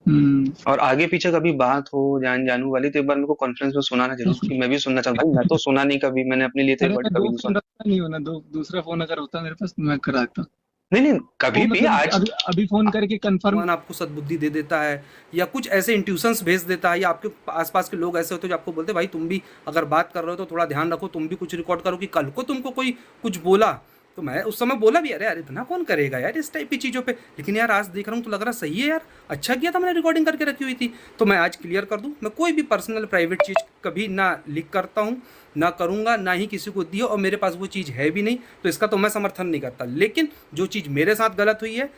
और आगे पीछे कभी बात हो जान जानू वाली तो एक बार मेरे को कॉन्फ्रेंस में सुनाना जरूर, क्योंकि मैं भी सुनना चाहता हूँ। भाई मैं तो सुना नहीं कभी, मैंने अपने लिए तो एक अरे वर्ड मैं कभी दो नहीं फोन सुना। रखता नहीं हूँ ना, दूसरा फोन अगर होता मेरे पास तो मैं करा देता। नहीं नहीं, वो कभी भी मतलब आज। अभी अभी फोन करके कंफर्म। भगवान आपको सद्बुद्धि दे देता है, या कुछ ऐसे इंट्यूशंस भेज देता है, या आपके आसपास के लोग ऐसे होते हैं जो आपको बोलते हैं भाई तुम भी अगर बात कर रहे हो तो थोड़ा ध्यान रखो, तुम भी कुछ रिकॉर्ड करो, कि कल को तुमको कोई कुछ बोला। तो मैं उस समय बोला भी, अरे यार इतना कौन करेगा यार इस टाइप की चीज़ों पे, लेकिन यार आज देख रहा हूँ तो लग रहा सही है यार, अच्छा किया था मैंने रिकॉर्डिंग करके रखी हुई थी। तो मैं आज क्लियर कर दूँ, मैं कोई भी पर्सनल प्राइवेट चीज़ कभी ना लीक करता हूँ, ना करूँगा, ना ही किसी को दिया, और मेरे पास वो चीज़ है भी नहीं, तो इसका तो मैं समर्थन नहीं करता। लेकिन जो चीज़ मेरे साथ गलत हुई है,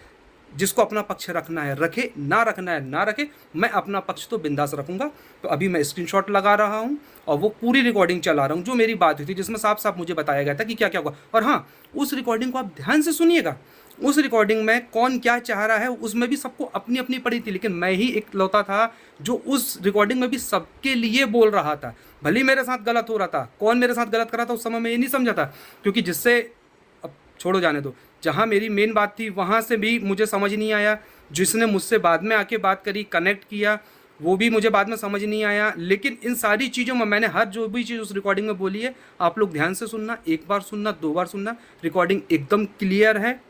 जिसको अपना पक्ष रखना है रखे, ना रखना है ना रखे, मैं अपना पक्ष तो बिंदास रखूंगा। तो अभी मैं स्क्रीनशॉट लगा रहा हूँ और वो पूरी रिकॉर्डिंग चला रहा हूँ जो मेरी बात हुई थी, जिसमें साफ साफ मुझे बताया गया था कि क्या क्या हुआ। और हाँ, उस रिकॉर्डिंग को आप ध्यान से सुनिएगा। उस रिकॉर्डिंग में कौन क्या चाह रहा है उसमें भी सबको अपनी अपनी पड़ी थी, लेकिन मैं ही एक लौता था जो उस रिकॉर्डिंग में भी सबके लिए बोल रहा था। भले ही मेरे साथ गलत हो रहा था, कौन मेरे साथ गलत कर रहा था उस समय मैं ये नहीं समझा था, क्योंकि जिससे, अब छोड़ो जाने दो, जहाँ मेरी मेन बात थी वहाँ से भी मुझे समझ नहीं आया। जिसने मुझसे बाद में आके बात करी, कनेक्ट किया, वो भी मुझे बाद में समझ नहीं आया। लेकिन इन सारी चीज़ों में मैंने हर जो भी चीज़ उस रिकॉर्डिंग में बोली है, आप लोग ध्यान से सुनना, एक बार सुनना, दो बार सुनना, रिकॉर्डिंग एकदम क्लियर है।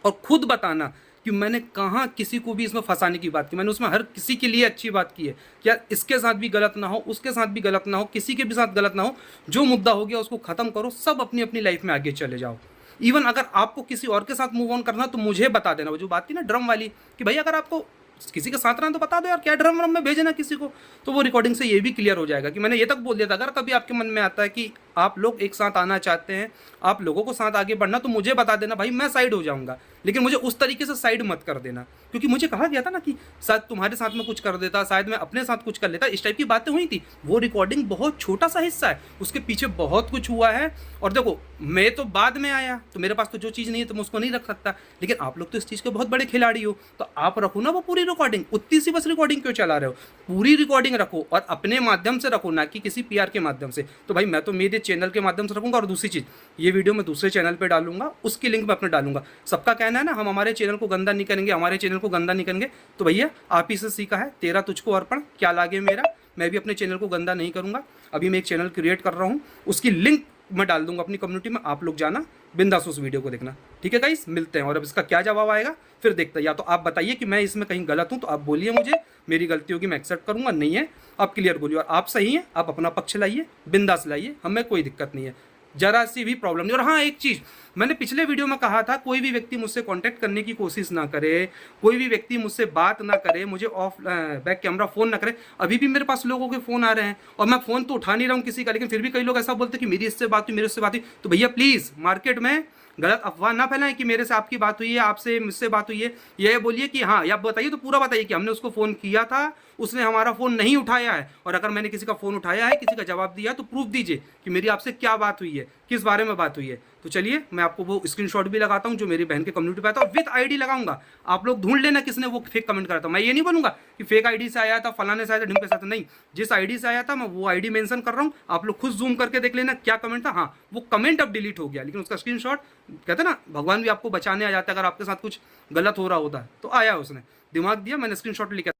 और खुद बताना कि मैंने कहाँ किसी को भी इसमें फंसाने की बात की, मैंने उसमें हर किसी के लिए अच्छी बात की है। क्या इसके साथ भी गलत ना हो, उसके साथ भी गलत ना हो, किसी के भी साथ गलत ना हो, जो मुद्दा हो गया उसको ख़त्म करो, सब अपनी अपनी लाइफ में आगे चले जाओ। इवन अगर आपको किसी और के साथ मूव ऑन करना तो मुझे बता देना। वो जो बात थी ना ड्रम वाली, कि भाई अगर आपको किसी के साथ रहना तो बता दो यार, क्या ड्रम व्रम में भेजना किसी को। तो वो रिकॉर्डिंग से ये भी क्लियर हो जाएगा कि मैंने ये तक बोल दिया था, अगर कभी आपके मन में आता है कि आप लोग एक साथ आना चाहते हैं, आप लोगों को साथ आगे बढ़ना, तो मुझे बता देना भाई, मैं साइड हो जाऊंगा। लेकिन मुझे उस तरीके से साइड मत कर देना, क्योंकि मुझे कहा गया था ना कि शायद तुम्हारे साथ में कुछ कर देता, शायद मैं अपने साथ कुछ कर लेता, इस टाइप की बातें हुई थी। वो रिकॉर्डिंग बहुत छोटा सा हिस्सा है, उसके पीछे बहुत कुछ हुआ है। और देखो, मैं तो बाद में आया, तो मेरे पास तो जो चीज़ नहीं है तो मैं उसको नहीं रख सकता, लेकिन आप लोग तो इस चीज़ के बहुत बड़े खिलाड़ी हो, तो आप रखो ना वो पूरी रिकॉर्डिंग। उतनी सी बस रिकॉर्डिंग क्यों चला रहे हो, पूरी रिकॉर्डिंग रखो, और अपने माध्यम से रखो, ना कि किसी पीआर के माध्यम से। तो भाई मैं तो मेरे चैनल के माध्यम से रखूंगा। और दूसरी चीज़, ये वीडियो मैं दूसरे चैनल पे डालूंगा, उसकी लिंक मैं अपने डालूंगा। सबका कहना है ना हम हमारे चैनल को गंदा नहीं करेंगे, हमारे चैनल को गंदा नहीं करेंगे, तो भैया आप ही से सीखा है, तेरा तुझको अर्पण, क्या लागे मेरा। मैं भी अपने चैनल को गंदा नहीं करूंगा। अभी मैं एक चैनल क्रिएट कर रहा हूँ, उसकी लिंक मैं डाल दूंगा अपनी कम्युनिटी में, आप लोग जाना बिंदास उस वीडियो को देखना। ठीक है गाइस, मिलते हैं। और अब इसका क्या जवाब आएगा फिर देखते हैं। या तो आप बताइए कि मैं इसमें कहीं गलत हूं तो आप बोलिए मुझे, मेरी गलती होगी मैं एक्सेप्ट करूंगा, नहीं है आप क्लियर बोलिए। और आप सही हैं, आप अपना पक्ष लाइए, बिंदास लाइए, हमें कोई दिक्कत नहीं है, जरा सी भी प्रॉब्लम नहीं। और हाँ, एक चीज़ मैंने पिछले वीडियो में कहा था, कोई भी व्यक्ति मुझसे कांटेक्ट करने की कोशिश ना करे, कोई भी व्यक्ति मुझसे बात ना करे, मुझे ऑफ बैक कैमरा फ़ोन ना करे। अभी भी मेरे पास लोगों के फ़ोन आ रहे हैं और मैं फ़ोन तो उठा नहीं रहा हूँ किसी का, लेकिन फिर भी कई लोग ऐसा बोलते हैं कि मेरी इससे बात हुई, मेरे उससे बात हुई। तो भैया प्लीज़ मार्केट में गलत अफवाह ना फैलाएं कि मेरे से आपकी बात हुई है, आपसे मुझसे बात हुई है। ये बोलिए कि हाँ, या बताइए तो पूरा बताइए कि हमने उसको फ़ोन किया था, उसने हमारा फ़ोन नहीं उठाया है, और अगर मैंने किसी का फ़ोन उठाया है, किसी का जवाब दिया, तो प्रूफ दीजिए कि मेरी आपसे क्या बात हुई है, किस बारे में बात हुई है। तो चलिए मैं आपको वो स्क्रीनशॉट भी लगाता हूँ जो मेरी बहन के कम्युनिटी पे आता है, और विद आईडी लगाऊंगा। आप लोग ढूंढ लेना किसने वो फेक कमेंट करा था। मैं ये नहीं बोलूंगा कि फेक आईडी से आया था, फलाने से आया था, ढिमके से आया था, नहीं। जिस आईडी से आया था मैं वो आईडी मेंशन कर रहा हूँ, आप लोग खुद जूम करके देख लेना क्या कमेंट था। हाँ, वो कमेंट अब डिलीट हो गया, लेकिन उसका स्क्रीनशॉट, कहते ना भगवान भी आपको बचाने आ जाता है, अगर आपके साथ कुछ गलत हो रहा होता है तो आया, उसने दिमाग दिया, मैंने स्क्रीनशॉट लिखा।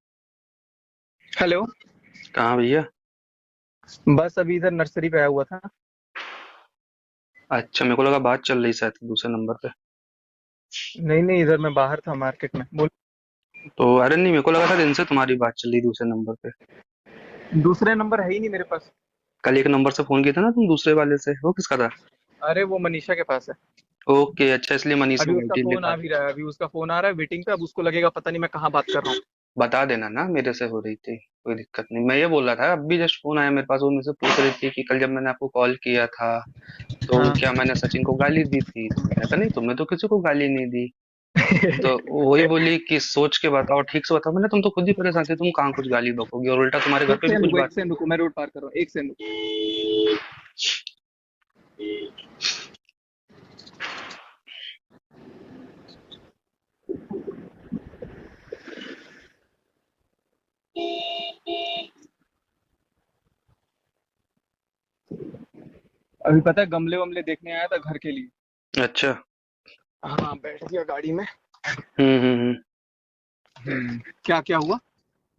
हेलो। कहाँ भैया? बस अभी इधर नर्सरी पे आया हुआ था। अच्छा, मेरे को लगा बात चल रही शायद दूसरे नंबर पे। नहीं नहीं, इधर मैं बाहर था मार्केट में, बोल। तो अरे नहीं, मेरे को लगा था दिन से तुम्हारी बात चल रही दूसरे नंबर पे। दूसरे नंबर है ही नहीं मेरे पास। कल एक नंबर से फोन किया था ना तुम दूसरे वाले से, वो किसका था? अरे वो मनीषा के पास है। ओके, अच्छा, इसलिए मनीष अभी में उसका बैठी फोन लिखा। आ भी रहा है, अभी उसका फोन आ रहा है वेटिंग पे, अब उसको लगेगा पता नहीं मैं कहाँ बात कर रहा हूँ। बता देना ना मेरे से हो रही थी, कोई दिक्कत नहीं। मैं ये बोल रहा था, अभी जस्ट फोन आया मेरे पास, वो मुझसे पूछ रही थी कि कल जब मैंने आपको कॉल किया था तो हाँ। क्या मैंने सचिन को गाली दी थी। तो मैंने कहा नहीं, तुमने तो किसी को गाली नहीं दी। तो वही बोली कि सोच के बताओ, ठीक से बताओ। मैंने, तुम तो खुद ही परेशान थे, तुम कहाँ कुछ गाली बकोगी, और उल्टा तुम्हारे घर एक पे भी सेकंड कुछ रुको, बात। एक सेकंड रुको, मैं रोड पार कर रहा हूँ, एक सेकंड रुको। अभी पता है गमले वमले देखने आया था घर के लिए। अच्छा। हाँ, बैठ गया गाड़ी में। हम्म। क्या क्या हुआ?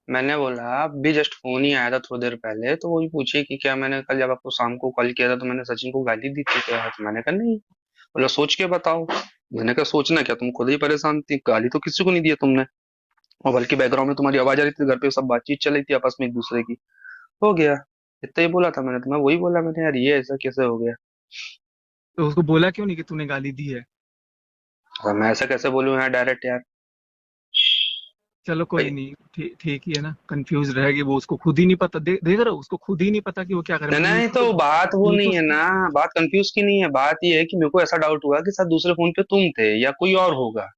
मैंने बोला अभी जस्ट फोन ही आया था थोड़ी देर पहले, तो वही पूछी कि क्या मैंने कल जब आपको शाम को कॉल किया था तो मैंने सचिन को गाली दी थी क्या? तो मैंने कहा नहीं। बोला सोच के बताओ। मैंने कहा सोचना क्या, तुम खुद ही परेशान थी, गाली तो किसी को नहीं दी तुमने। और बल्कि बैकग्राउंड में तुम्हारी आवाज आ रही थी, घर पे सब बातचीत चल रही थी आपस में एक दूसरे की। हो गया। इतना ही बोला था मैंने, तो मैं वही बोला मैंने, यार ये ऐसा कैसे हो गया? तो उसको बोला क्यों नहीं कि तूने गाली दी है? अब मैं ऐसा कैसे बोलूं यार डायरेक्ट यार? चलो कोई भाई नहीं, ठीक ठीक ही है ना, कंफ्यूज रहेगी वो, उसको खुद ही नहीं पता, देख रहे हो, उसको खुद ही नहीं पता कि वो क्या करे, नहीं मतलब नहीं, नीतू तो तो बात वो नीतू नहीं है ना। बात कंफ्यूज की नहीं है, बात ये है कि मेरे को ऐसा डाउट हुआ कि शायद दूसरे फोन पे तुम थे या कोई और होगा।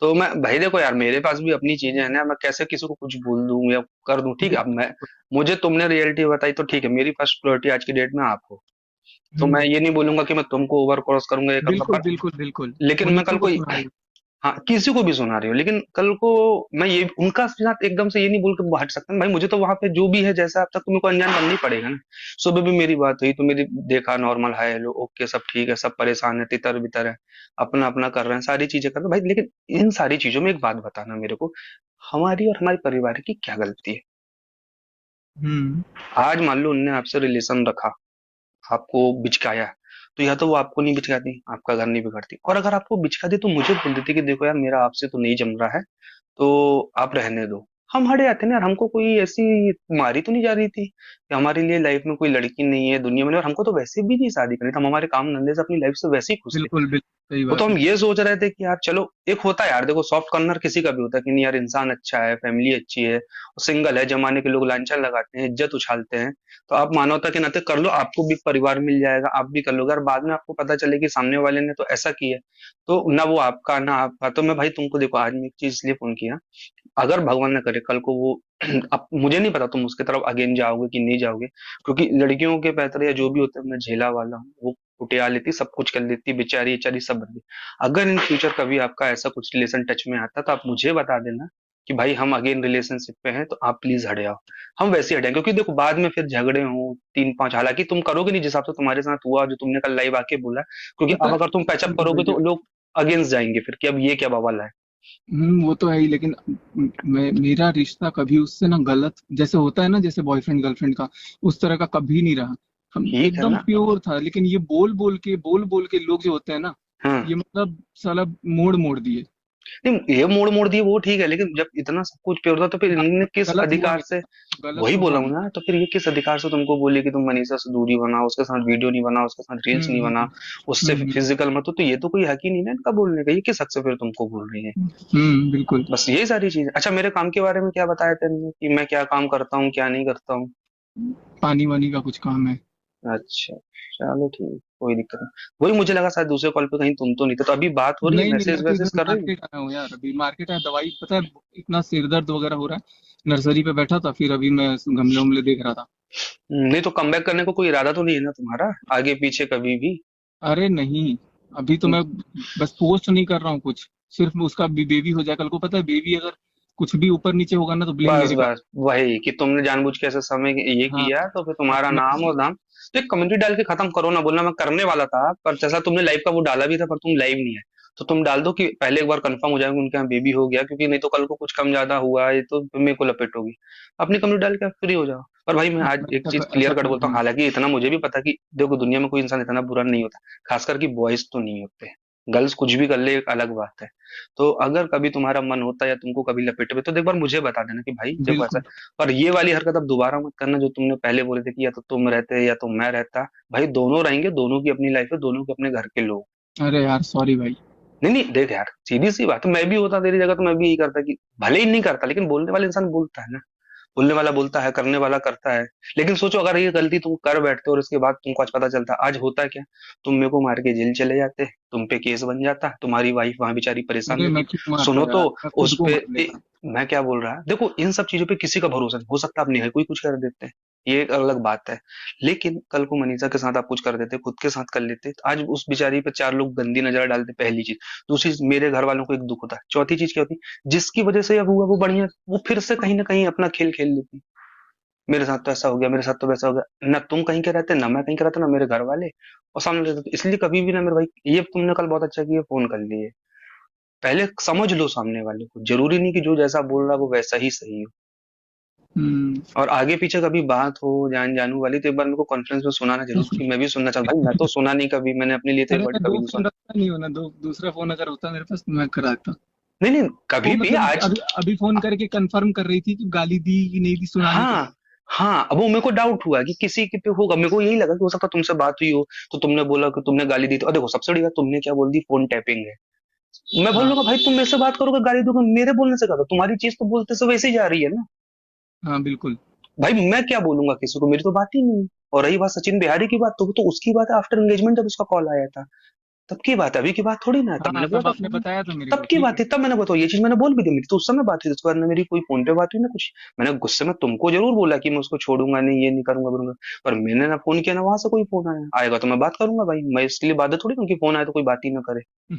तो मैं भाई देखो यार, मेरे पास भी अपनी चीजें हैं ना, मैं कैसे किसी को कुछ बोल दूं या कर दूं? ठीक है, अब मैं, मुझे तुमने रियलिटी बताई तो ठीक है, मेरी फर्स्ट प्रायोरिटी आज की डेट में आप हो। तो मैं हम्म, ये नहीं बोलूंगा कि मैं तुमको ओवर क्रॉस करूंगा, ये करूंगा, बिल्कुल पर बिल्कुल बिल्कुल। वो लेकिन मैं कल नीतू को को, सुना रही हाँ किसी को भी सुना रही हो, लेकिन कल को मैं ये उनका साथ एकदम से ये नहीं बोल के हट सकता ना भाई। मुझे तो वहां पे जो भी है जैसा अब तक तुम्हें को अनजान बनना ही पड़ेगा ना। सुबह भी मेरी बात हुई तो मेरी देखा, नॉर्मल हाय हेलो ओके सब ठीक है, सब परेशान है, तितर बितर है, अपना अपना कर रहे हैं, सारी चीजें कर रहे हैं भाई। लेकिन इन सारी चीजों में एक बात बताना मेरे को, हमारी और हमारे परिवार की क्या गलती है? हम्म, आज मान लो उनने आपसे रिलेशन रखा, आपको बिचकाया, तो या तो वो आपको नहीं बिचकाती, आपका घर नहीं बिगड़ती, और अगर आपको बिचका दी तो मुझे बोल देती कि देखो यार मेरा आपसे तो नहीं जम रहा है, तो आप रहने दो। हम हट जाते ना यार, हमको कोई ऐसी मारी तो नहीं जा रही थी कि हमारे लिए लाइफ में कोई लड़की नहीं है दुनिया में, और हमको तो वैसे भी नहीं शादी करनी थी, हम हमारे काम धंधे से अपनी लाइफ से वैसे ही खुश थे। बिल्कुल बिल्कुल सही वो तो बात हम है। ये सोच रहे थे कि यार चलो, एक होता है यार, देखो सॉफ्ट कॉर्नर किसी का भी होता है कि नहीं यार इंसान अच्छा है, फैमिली अच्छी है, सिंगल है, जमाने के लोग लांछन लगाते हैं, इज्जत उछालते हैं, तो आप मानवता के नाते कर लो, आपको भी परिवार मिल जाएगा, आप भी कर लोगे, और बाद में आपको पता चले कि सामने वाले ने तो ऐसा किया, तो ना वो आपका ना आपका। तो मैं भाई तुमको देखो, आज मैं एक चीज इसलिए फोन किया, अगर भगवान ना करे कल को वो अब मुझे नहीं पता तुम उसके तरफ अगेन जाओगे कि नहीं जाओगे, क्योंकि लड़कियों के पैतरे या जो भी होते हैं मैं झेला वाला हूँ, वो कुटिया लेती, सब कुछ कर लेती, बेचारी बेचारी सब बन गई। अगर इन फ्यूचर कभी आपका ऐसा कुछ रिलेशन टच में आता तो आप मुझे बता देना कि भाई हम अगेन रिलेशनशिप पे हैं, तो आप प्लीज हट जाओ। हम वैसे हटेंगे, क्योंकि देखो बाद में फिर झगड़े हों तीन पांच, हालांकि तुम करोगे नहीं जिस हिसाब से तुम्हारे साथ हुआ, जो तुमने कल लाइव आके बोला, क्योंकि पता अब है, अगर तुम पैचअप देखो करोगे तो भैया, लोग अगेंस्ट जाएंगे फिर कि अब ये क्या बवाल है। वो तो है ही, लेकिन मेरा रिश्ता कभी उससे ना गलत जैसे होता है ना, जैसे बॉयफ्रेंड गर्लफ्रेंड का, उस तरह का कभी नहीं रहा। हम ठीक है एकदम ना। प्योर था, लेकिन ये बोल बोल के लोग जो होते हैं ना, हाँ, ये मतलब साला मोड़ मोड़ दिए। नहीं ये मोड़ मोड़ दिए वो ठीक है, लेकिन जब इतना सब कुछ पे होता तो फिर इन्होंने किस गलत हुआ अधिकार से? मेरा, गलत वही तो बोला हुआ हूँ मेरा। ना, तो फिर ये किस अधिकार से तुमको बोले कि तुम मनीषा से दूरी बनाओ, उसके साथ वीडियो नहीं बनाओ, उसके साथ रील्स नहीं बनाओ, उससे हम्म, फिजिकल मत हो? तो ये तो कोई हक ही नहीं ना इनका बोलने का, ये किस हक से फिर तुमको बोल रही है? बिल्कुल। बस ये सारी चीजें। अच्छा मेरे काम के बारे में क्या बताया तेने कि मैं क्या काम करता हूँ क्या नहीं करता हूँ? पानी वानी का कुछ काम है। अच्छा, चलो ठीक, कोई दिक्कत नहीं। वही मुझे लगा शायद दूसरे कॉल पे कहीं तुम तो नहीं थे, तो अभी बात हो रही है, नहीं नहीं, मैं मैसेज तो वैसेज इधर कर रही हूँ। मार्केट आया हूँ यार, अभी मार्केट आया, दवाई पता है, इतना सिर दर्द वगैरह हो रहा है, नर्सरी पे बैठा था, फिर अभी मैं गमले उमले देख रहा था। नहीं तो कमबैक करने को कोई इरादा तो नहीं है ना तुम्हारा, आगे पीछे कभी भी? अरे नहीं, अभी तो मैं बस पोस्ट नहीं कर रहा हूँ कुछ, सिर्फ उसका बेबी हो जाए, कल को पता है बेबी अगर कुछ भी ऊपर नीचे होगा ना तो ब्लेम बस मेरे पे बस वही कि तुमने जानबूझ के ऐसे समय ये हाँ, किया तो फिर हाँ, तुम्हारा मैं नाम और इसलिए दाम। तो एक कम्युनिटी डाल के खत्म करो ना, बोलना मैं करने वाला था, पर जैसा तुमने लाइव का वो डाला भी था पर तुम लाइव नहीं है, तो तुम डाल दो कि पहले एक बार कंफर्म हो जाएगा उनके यहाँ बेबी हो गया, क्योंकि नहीं तो कल को कुछ कम ज्यादा हुआ ये तो मेरे को लपेटोगी। अपनी कम्युनिटी डाल के फ्री हो जाओ। पर भाई मैं आज एक चीज ऐसा क्लियर कट कर बोलता हूँ, दूंगा। हालांकि इतना मुझे भी पता कि देखो दुनिया में कोई इंसान इतना बुरा नहीं होता, खासकर कि बॉयज तो नहीं होते, गर्ल्स कुछ भी कर ले एक अलग बात है। तो अगर कभी तुम्हारा मन होता है या तुमको कभी लपेटे में, तो एक बार मुझे बता देना कि भाई देखो ऐसा। बिल्कुल। और ये वाली हरकत अब दोबारा मत करना जो तुमने पहले बोले थे कि या तो तुम रहते या तो मैं रहता। भाई दोनों रहेंगे, दोनों की अपनी लाइफ है, दोनों के अपने घर के लोग। अरे यार सॉरी भाई। नहीं नहीं देख यार, सीधी सी बात है, मैं भी होता तेरी जगह तो मैं भी यही करता कि भले ही नहीं करता, लेकिन बोलने वाला इंसान बोलता है ना, बोलने वाला बोलता है, करने वाला करता है। लेकिन सोचो अगर ये गलती तुम कर बैठते और उसके बाद तुमको आज पता चलता, आज होता क्या? तुम मेरे को मार के जेल चले जाते, तुम पे केस बन जाता, तुम्हारी वाइफ वहां बेचारी परेशान अरे रहती। मैं क्यों मारता सुनो तो, यार, मैं खुद उस को पे मार लेता। मैं क्या बोल रहा है, देखो इन सब चीजों पे किसी का भरोसा नहीं हो सकता, आप नहीं है कोई कुछ कर देते हैं, ये एक अलग बात है। लेकिन कल को मनीषा के साथ आप कुछ कर देते, खुद के साथ कर लेते, तो आज उस बेचारी पे चार लोग गंदी नजर डालते, पहली चीज। दूसरी चीज, मेरे घर वालों को एक दुख होता, चौथी चीज क्या होती, जिसकी वजह से अब हुआ वो बढ़िया, वो फिर से कहीं ना कहीं अपना खेल खेल लेती, मेरे साथ तो ऐसा हो गया, मेरे साथ तो वैसा हो गया, ना तुम कहीं के रहते, ना मैं कहीं का रहता, ना मेरे घर वाले, और सामने रहते। तो इसलिए कभी भी ना मेरे भाई, ये तुमने कल बहुत अच्छा किया फोन कर लिए, पहले समझ लो सामने वाले को, जरूरी नहीं कि जो जैसा बोल रहा है वो वैसा ही सही हो। और आगे पीछे कभी बात हो जान जानू वाली तो एक बार मेरे को कॉन्फ्रेंस में सुनाना जरूर, कि मैं भी सुनना चाहता भाई, मैं तो सुना नहीं कभी, मैंने अपने लिए तो एक अरे वर्ड मैं कभी दो नहीं फोन सुना। रखता नहीं हूँ ना, दूसरा फोन अगर होता मेरे पास तो मैं करा देता। नहीं नहीं, वो कभी भी मतलब आज। अभी अभी फोन करके कंफर्म कर रही थी कि गाली दी कि नहीं दी, सुनाने के लिए। हाँ हाँ, अब वो मेरे को डाउट हुआ कि किसी के पे होगा, मेरे को यही लगा कि हो सकता है तुमसे बात हुई हो, तो तुमने बोला कि तुमने गाली दी, तो देखो सबसे बड़ी बात तुमने क्या बोल दी, फोन टैपिंग है। मैं हाँ बोलूंगा भाई तुम मेरे से बात करोगे गाली दोगे, मेरे बोलने से करो, तुम्हारी चीज तो बोलते से वैसे ही जा रही है ना। हाँ बिल्कुल। भाई मैं क्या बोलूंगा किसी को, मेरी तो बात ही नहीं है। और रही बात सचिन बिहारी की बात, तो वो तो उसकी बात है आफ्टर एंगेजमेंट, जब उसका कॉल आया था तब की बात है, अभी की बात थोड़ी ना है। तब हाँ मैंने बोला तब था आपने बताया था मेरे तब को, की ठीक बात है। है, तब मैंने बताया ये चीज मैंने बोल भी दी, मेरी तो उस समय बात हुई, उसके बाद में मेरी कोई फोन पे बात हुई ना कुछ। मैंने गुस्से में तुमको जरूर बोला कि मैं उसको छोड़ूंगा नहीं, ये नहीं करूंगा करूंगा, पर मैंने ना फोन किया ना वहां से कोई फोन आया, आएगा तो मैं बात करूंगा भाई, मैं इसके लिए बात थोड़ी उनकी फोन आए तो कोई बात ही ना करे।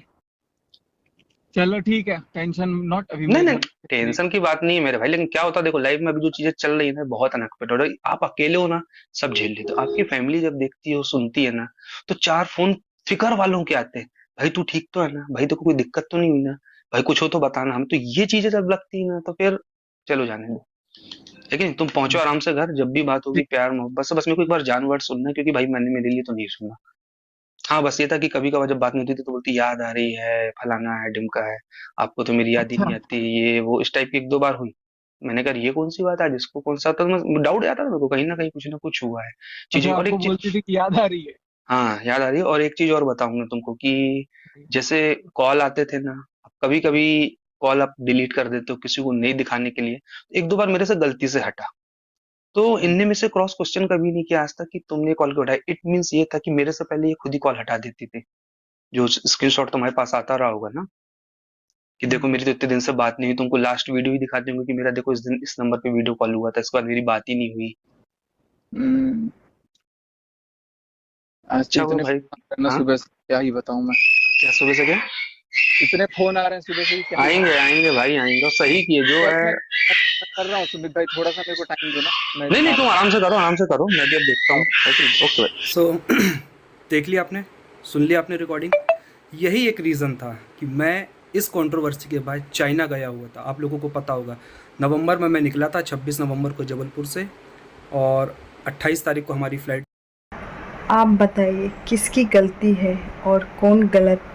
चलो ठीक है, टेंशन नॉट, अभी नहीं मैं नहीं, घर फ्री। टेंशन की बात नहीं है मेरे भाई, लेकिन क्या होता है देखो लाइफ में अभी जो चीजें चल रही है ना बहुत अनएक्सपेक्टेड, और आप अकेले हो ना, सब झेल लेते हो, आपकी फैमिली जब देखती है सुनती है ना, तो चार फोन फिकर वालों के आते हैं, भाई तू ठीक तो है ना, भाई तेको कोई दिक्कत तो नहीं हुई ना, भाई कुछ हो तो बताना, हम तो ये चीजें जब लगती है ना तो फिर चलो जाने दो। लेकिन तुम पहुंचो आराम से घर, जब भी बात होगी प्यार मोहब्बत से, बस मेरे को एक बार जान वर्ड सुनना है, क्योंकि भाई मैंने मेरे लिए तो नहीं सुना। हाँ बस ये था कि कभी कभार जब बात नहीं होती थी तो बोलती याद आ रही है, फलाना है ढिमका है, आपको तो मेरी याद ही अच्छा नहीं आती, ये वो इस टाइप की एक दो बार हुई। मैंने कहा ये कौन सी बात है, जिसको कौन सा, तो डाउट आता था मेरे को कहीं ना कहीं कुछ ना कुछ हुआ है चीजें। अच्छा, और आपको एक बोलती चीज, थी कि याद आ रही है। हाँ याद आ रही है, और एक चीज और बताऊंगा तुमको कि जैसे कॉल आते थे ना, कभी कभी कॉल आप डिलीट कर देते हो किसी को नहीं दिखाने के लिए, एक दो बार मेरे से गलती से हटा, तो इनने में से क्रॉस क्वेश्चन कभी नहीं किया आज तक कि तुमने कॉल क्यों उठाया, इट मीन्स ये था कि मेरे से पहले ये खुद ही कॉल हटा देती थी। जो स्क्रीनशॉट तुम्हारे पास आता रहा होगा ना, कि देखो हम्म मेरी तो इतने दिन से बात नहीं हुई, तुमको लास्ट वीडियो ही दिखा दूंगी कि मेरा देखो इस दिन इस नंबर पे वीडियो कॉल हुआ था, इसके बाद मेरी बात ही नहीं हुई। हम्म, आज तो अच्छा हुआ इतने भाई। फोन करना हाँ, सुबह से, क्या ही बताऊं मैं। क्या सुबह से क्या? इतने फोन आ रहे हैं सुबह से ही, क्या ही आएंगे बताऊं। आएंगे भाई आएंगे, और सही किए जो बस है। मैं कर रहा हूँ सुमित भाई, थोड़ा सा मेरे को टाइम दो ना, मैं नहीं नहीं, आ तुम रहा हूँ। आराम से करो, आराम से करो, मैं भी अब देखता हूँ, ओके भाई। सो देख लिया आपने, सुन लिया आपने रिकॉर्डिंग। यही एक रीज़न था कि मैं इस कंट्रोवर्सी के बाद चाइना गया हुआ था। आप लोगों को पता होगा, नवंबर में मैं निकला था, 26 नवंबर को जबलपुर से, और 28 तारीख को हमारी फ़्लाइट। आप बताइए किसकी गलती है और कौन गलत।